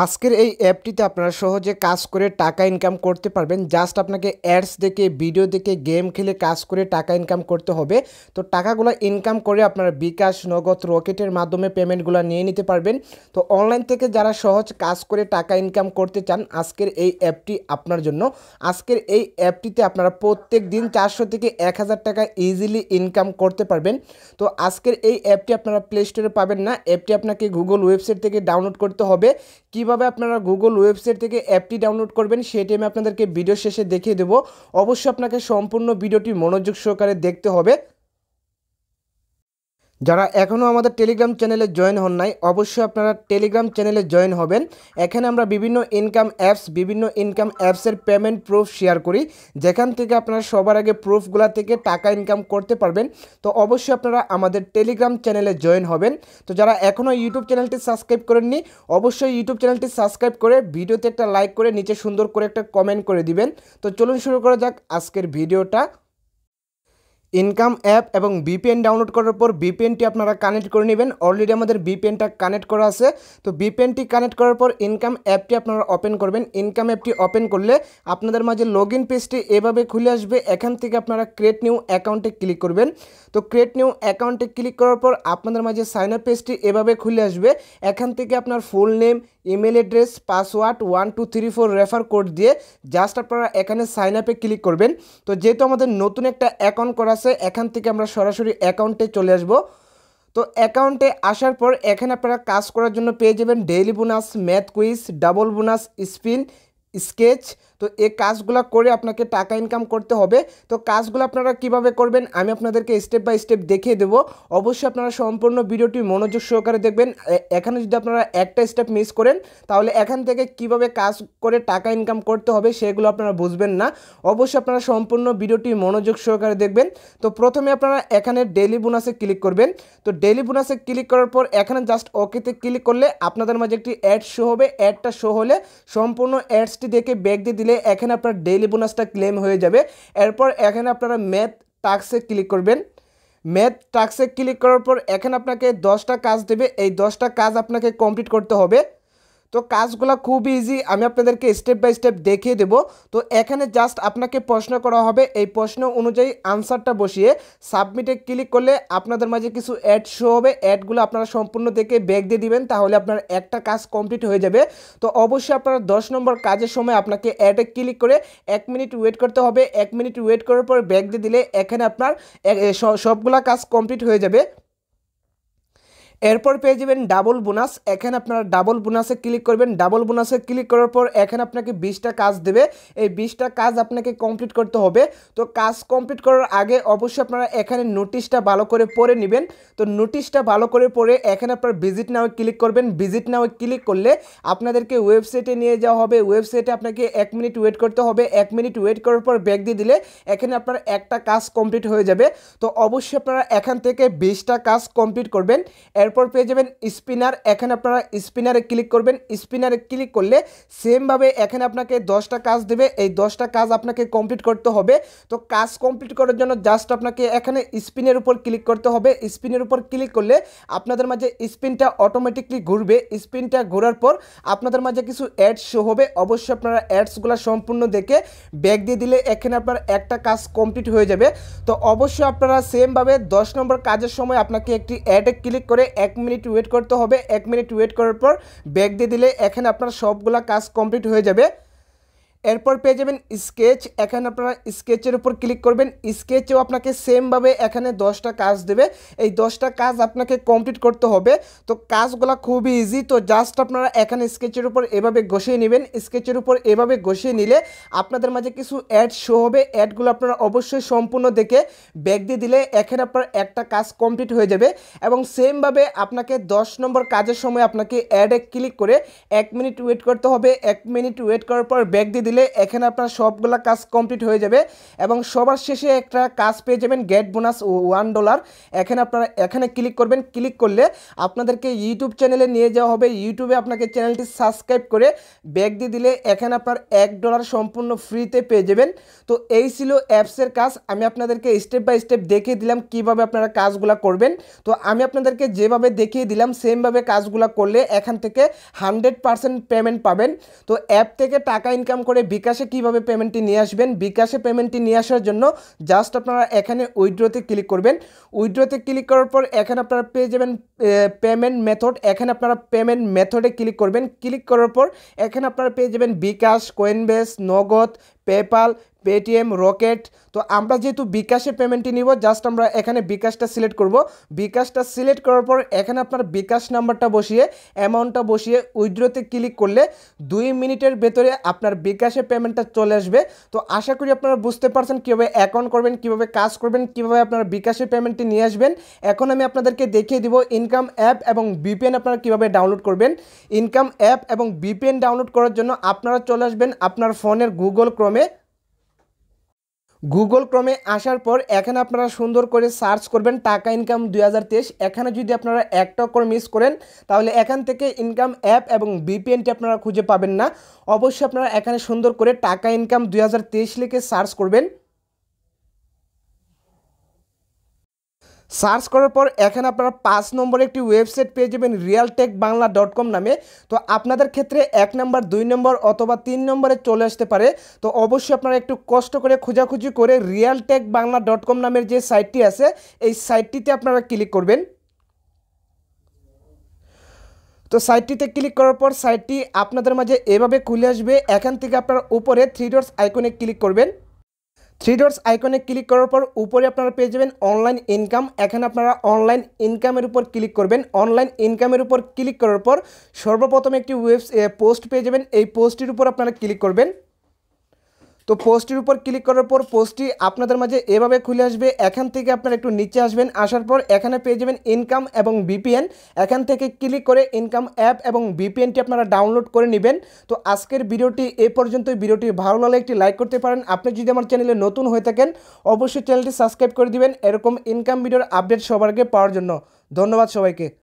আজকের এই অ্যাপটিতে আপনারা সহজে কাজ করে টাকা ইনকাম করতে পারবেন। জাস্ট আপনাকে অ্যাডস দেখে, ভিডিও দেখে, গেম খেলে কাজ করে টাকা ইনকাম করতে হবে। তো টাকাগুলো ইনকাম করে আপনারা বিকাশ, নগদ, রকেটের মাধ্যমে পেমেন্টগুলো নিয়ে নিতে পারবেন। তো অনলাইন থেকে যারা সহজ কাজ করে টাকা ইনকাম করতে চান, আজকের এই অ্যাপটি আপনার জন্য। আজকের এই অ্যাপটিতে আপনারা প্রত্যেক দিন 400 থেকে 1000 টাকা ইজিলি ইনকাম করতে পারবেন। তো আজকের এই অ্যাপটি আপনারা প্লে স্টোরে পাবেন না, অ্যাপটি আপনাকে গুগল ওয়েবসাইট থেকে ডাউনলোড করতে হবে। কিভাবে আপনারা গুগল ওয়েবসাইট থেকে অ্যাপটি ডাউনলোড করবেন সেটি আমি আপনাদেরকে ভিডিও শেষে দেখিয়ে দেবো। অবশ্যই আপনাকে সম্পূর্ণ ভিডিওটি মনোযোগ সহকারে দেখতে হবে। যারা এখনও আমাদের টেলিগ্রাম চ্যানেলে জয়েন হন নাই, অবশ্যই আপনারা টেলিগ্রাম চ্যানেলে জয়েন হবেন। এখানে আমরা বিভিন্ন ইনকাম অ্যাপসের পেমেন্ট প্রুফ শেয়ার করি, যেখান থেকে আপনারা সবার আগে প্রুফগুলা থেকে টাকা ইনকাম করতে পারবেন। তো অবশ্যই আপনারা আমাদের টেলিগ্রাম চ্যানেলে জয়েন হবেন। তো যারা এখনও ইউটিউব চ্যানেলটি সাবস্ক্রাইব করেননি, অবশ্যই ইউটিউব চ্যানেলটি সাবস্ক্রাইব করে ভিডিওতে একটা লাইক করে নিচে সুন্দর করে একটা কমেন্ট করে দিবেন। তো চলুন শুরু করা যাক আজকের ভিডিওটা। ইনকাম অ্যাপ এবং ভিপিএন ডাউনলোড করার পর ভিপিএনটি আপনারা কানেক্ট করে নেবেন। অলরেডি আমাদের ভিপিএনটা কানেক্ট করা আছে। তো ভিপিএনটি কানেক্ট করার পর ইনকাম অ্যাপটি আপনারা ওপেন করবেন। ইনকাম অ্যাপটি ওপেন করলে আপনাদের মাঝে লগ ইন পেজটি এভাবে খুলে আসবে। এখান থেকে আপনারা ক্রিয়েট নিউ অ্যাকাউন্টে ক্লিক করবেন। তো ক্রিয়েট নিউ অ্যাকাউন্টে ক্লিক করার পর আপনাদের মাঝে সাইন আপ পেজটি এভাবে খুলে আসবে। এখান থেকে আপনার full name, email address, password 1234 refer code দিয়ে জাস্ট আপনারা এখানে সাইন আপে ক্লিক করবেন। তো যেহেতু আমাদের নতুন একটা অ্যাকাউন্ট করা আছে, এখান থেকে আমরা সরাসরি অ্যাকাউন্টে চলে আসব। তো অ্যাকাউন্টে আসার পর এখানে আপনারা কাজ করার জন্য পেয়ে যাবেন daily bonus, math quiz, double bonus, spin, sketch. তো এই কাজগুলো করে আপনাকে টাকা ইনকাম করতে হবে। তো কাজগুলো আপনারা কিভাবে করবেন আমি আপনাদেরকে স্টেপ বাই স্টেপ দেখিয়ে দেবো। অবশ্যই আপনারা সম্পূর্ণ ভিডিওটি মনোযোগ সহকারে দেখবেন। এখানে যদি আপনারা একটা স্টেপ মিস করেন তাহলে এখান থেকে কিভাবে কাজ করে টাকা ইনকাম করতে হবে সেগুলো আপনারা বুঝবেন না। অবশ্যই আপনারা সম্পূর্ণ ভিডিওটি মনোযোগ সহকারে দেখবেন। তো প্রথমে আপনারা এখানে ডেইলি বোনাসে ক্লিক করবেন। তো ডেইলি বোনাসে ক্লিক করার পর এখানে জাস্ট ওকেতে ক্লিক করলে আপনাদের মাঝে একটি অ্যাড শো হবে। অ্যাডটা শো হলে সম্পূর্ণ অ্যাডসটি দেখে ব্যাক দিয়ে দিলে এখানে আপনার ডেইলি বোনাসটা ক্লেম হয়ে যাবে। এরপর এখানে আপনারা ম্যাথ টাস্কে ক্লিক করবেন। ম্যাথ টাস্কে ক্লিক করার পর এখানে আপনাকে 10টা কাজ দেবে। এই 10টা কাজ আপনাকে কমপ্লিট করতে হবে। তো কাজগুলো খুব ইজি, আমি আপনাদেরকে স্টেপ বাই স্টেপ দেখিয়ে দেব। তো এখানে জাস্ট আপনাকে প্রশ্ন করা হবে, এই প্রশ্ন অনুযায়ী আনসারটা বসিয়ে সাবমিটে ক্লিক করলে আপনাদের মাঝে কিছু অ্যাড শো হবে। অ্যাডগুলো আপনারা সম্পূর্ণ দেখে ব্যাক দিয়ে দিবেন, তাহলে আপনার একটা কাজ কমপ্লিট হয়ে যাবে। তো অবশ্যই আপনারা 10 নম্বর কাজের সময় আপনাকে অ্যাডে ক্লিক করে 1 মিনিট ওয়েট করতে হবে। 1 মিনিট ওয়েট করার পর ব্যাক দিয়ে দিলে এখানে আপনার সবগুলা কাজ কমপ্লিট হয়ে যাবে। এরপর পেয়ে যাবেন ডাবল বোনাস। এখানে আপনারা ডাবল বোনাসে ক্লিক করবেন। ডাবল বোনাসে ক্লিক করার পর এখানে আপনাকে 20টা কাজ দেবে। এই 20টা কাজ আপনাকে কমপ্লিট করতে হবে। তো কাজ কমপ্লিট করার আগে অবশ্যই আপনারা এখানে নোটিশটা ভালো করে পড়ে নেবেন। তো নোটিশটা ভালো করে পড়ে এখানে আপনারা ভিজিট নাও ক্লিক করবেন। ভিজিট নাও ক্লিক করলে আপনাদেরকে ওয়েবসাইটে নিয়ে যাওয়া হবে। ওয়েবসাইটে আপনাকে 1 মিনিট ওয়েট করতে হবে। 1 মিনিট ওয়েট করার পর ব্যাক দিয়ে দিলে এখানে আপনার একটা কাজ কমপ্লিট হয়ে যাবে। তো অবশ্যই আপনারা এখান থেকে 20টা কাজ কমপ্লিট করবেন। এরপর পেয়ে যাবেন স্পিনার। এখানে আপনারা স্পিনারে ক্লিক করবেন। স্পিনারে ক্লিক করলে সেমভাবে এখানে আপনাকে 10টা কাজ দেবে। এই 10টা কাজ আপনাকে কমপ্লিট করতে হবে। তো কাজ কমপ্লিট করার জন্য জাস্ট আপনাকে এখানে স্পিনের উপর ক্লিক করতে হবে। স্পিনের উপর ক্লিক করলে আপনাদের মাঝে স্পিনটা অটোমেটিকলি ঘুরবে। স্পিনটা ঘোরার পর আপনাদের মাঝে কিছু অ্যাডস শো হবে। অবশ্যই আপনারা অ্যাডসগুলো সম্পূর্ণ দেখে ব্যাক দিয়ে দিলে এখানে আপনার একটা কাজ কমপ্লিট হয়ে যাবে। তো অবশ্যই আপনারা সেমভাবে 10 নম্বর কাজের সময় আপনাকে একটি অ্যাডে ক্লিক করে 1 মিনিট ওয়েট করতে হবে। 1 মিনিট ওয়েট করার পর ব্যাক দিয়ে দিলে এখানে আপনার সবগুলা কাজ কমপ্লিট হয়ে যাবে। এরপর পেয়ে যাবেন স্কেচ। এখানে আপনারা স্কেচের উপর ক্লিক করবেন। স্কেচেও আপনাকে সেমভাবে এখানে 10টা কাজ দেবে। এই 10টা কাজ আপনাকে কমপ্লিট করতে হবে। তো কাজগুলো খুবই ইজি। তো জাস্ট আপনারা এখানে স্কেচের উপর এভাবে ঘষিয়ে নেবেন। স্কেচের উপর এভাবে ঘষিয়ে নিলে আপনাদের মাঝে কিছু অ্যাড শো হবে। অ্যাডগুলো আপনারা অবশ্যই সম্পূর্ণ দেখে ব্যাক দিয়ে দিলে এখানে আপনার একটা কাজ কমপ্লিট হয়ে যাবে। এবং সেমভাবে আপনাকে 10 নম্বর কাজের সময় আপনাকে অ্যাডে ক্লিক করে 1 মিনিট ওয়েট করতে হবে। 1 মিনিট ওয়েট করার পর ব্যাক দিয়ে দিলে দিলে এখানে আপনার সবগুলা কাজ কমপ্লিট হয়ে যাবে এবং সবার শেষে একটা কাজ পেয়ে যাবেন গেট বোনাস $1। এখানে আপনারা এখানে ক্লিক করবেন। ক্লিক করলে আপনাদেরকে ইউটিউব চ্যানেলে নিয়ে যাওয়া হবে। ইউটিউবে আপনাকে চ্যানেলটি সাবস্ক্রাইব করে ব্যাক দিয়ে দিলে এখানে আপনার $1 সম্পূর্ণ ফ্রিতে পেয়ে যাবেন। তো এই ছিল অ্যাপসের কাজ। আমি আপনাদেরকে স্টেপ বাই স্টেপ দেখিয়ে দিলাম কিভাবে আপনারা কাজগুলো করবেন। তো আমি আপনাদেরকে যেভাবে দেখিয়ে দিলাম সেমভাবে কাজগুলো করলে এখান থেকে 100% পেমেন্ট পাবেন। তো অ্যাপ থেকে টাকা ইনকাম করে বিকাশে কিভাবে পেমেন্টটি নিয়ে আসবেন, বিকাশে পেমেন্টটি নিয়ে আসার জন্য জাস্ট আপনারা এখানে উইথড্রতে ক্লিক করবেন। উইথড্রতে ক্লিক করার পর এখানে আপনারা পেয়ে যাবেন পেমেন্ট মেথড। এখানে আপনারা পেমেন্ট মেথডে ক্লিক করবেন। ক্লিক করার পর এখানে আপনারা পেয়ে যাবেন বিকাশ, কয়েনবেস, নগদ, পেপাল, পেটিএম, রকেট। তো আমরা যেহেতু বিকাশে পেমেন্টটি নিব জাস্ট আমরা এখানে বিকাশটা সিলেক্ট করব। বিকাশটা সিলেক্ট করার পর এখানে আপনার বিকাশ নাম্বারটা বসিয়ে অ্যামাউন্টটা বসিয়ে উইথড্রতে ক্লিক করলে 2 মিনিটের ভেতরে আপনার বিকাশে পেমেন্টটা চলে আসবে। তো আশা করি আপনারা বুঝতে পারছেন কীভাবে অ্যাকাউন্ট করবেন, কীভাবে কাজ করবেন, কীভাবে আপনারা বিকাশে পেমেন্টটি নিয়ে আসবেন। এখন আমি আপনাদেরকে দেখিয়ে দিব ইনকাম অ্যাপ এবং ভিপিএন আপনারা কীভাবে ডাউনলোড করবেন। ইনকাম অ্যাপ এবং ভিপিএন ডাউনলোড করার জন্য আপনারা চলে আসবেন আপনার ফোনের গুগল ক্রোমে। গুগল ক্রোমে আসার পর এখানে আপনারা সুন্দর করে সার্চ করবেন টাকা ইনকাম 2023। এখানে যদি আপনারা একটা করে মিস করেন তাহলে এখান থেকে ইনকাম অ্যাপ এবং ভিপিএনটি আপনারা খুঁজে পাবেন না। অবশ্যই আপনারা এখানে সুন্দর করে টাকা ইনকাম 2023 লিখে সার্চ করবেন। সার্চ করার পর এখানে আপনারা 5 নম্বরে একটি ওয়েবসাইট পেয়ে যাবেন realtekbangla.com নামে। তো আপনাদের ক্ষেত্রে 1 নম্বর, 2 নম্বর অথবা 3 নম্বরে চলে আসতে পারে। তো অবশ্যই আপনারা একটু কষ্ট করে খোঁজাখুঁজি করে realtekbangla.com নামের যে সাইটটি আছে এই সাইটটিতে আপনারা ক্লিক করবেন। তো সাইটটিতে ক্লিক করার পর সাইটটি আপনাদের মাঝে এভাবে খুলে আসবে। এখান থেকে আপনারা উপরে 3 ডটস আইকনে ক্লিক করবেন। 3 ডটস আইকনে ক্লিক করার পর উপরে আপনারা পেয়ে যাবেন অনলাইন ইনকাম। এখানে আপনারা অনলাইন ইনকামের উপর ক্লিক করবেন। অনলাইন ইনকামের উপর ক্লিক করার পর সর্বপ্রথম একটি পোস্ট পেয়ে যাবেন। এই পোস্টটির উপর আপনারা ক্লিক করবেন। তো পোস্টের উপর ক্লিক করার পর পোস্টটি আপনাদের মাঝে এভাবে খুলে আসবে। এখান থেকে আপনারা একটু নিচে আসবেন। আসার পর এখানে পেয়ে যাবেন ইনকাম এবং ভিপিএন। এখান থেকে ক্লিক করে ইনকাম অ্যাপ এবং ভিপিএনটি আপনারা ডাউনলোড করে নেবেন। তো আজকের ভিডিওটি এ পর্যন্তই। ভিডিওটি ভালো লাগলে একটি লাইক করতে পারেন। আপনি যদি আমার চ্যানেলে নতুন হয়ে থাকেন অবশ্যই চ্যানেলটি সাবস্ক্রাইব করে দিবেন এরকম ইনকাম ভিডিওর আপডেট সবার আগে পাওয়ার জন্য। ধন্যবাদ সবাইকে।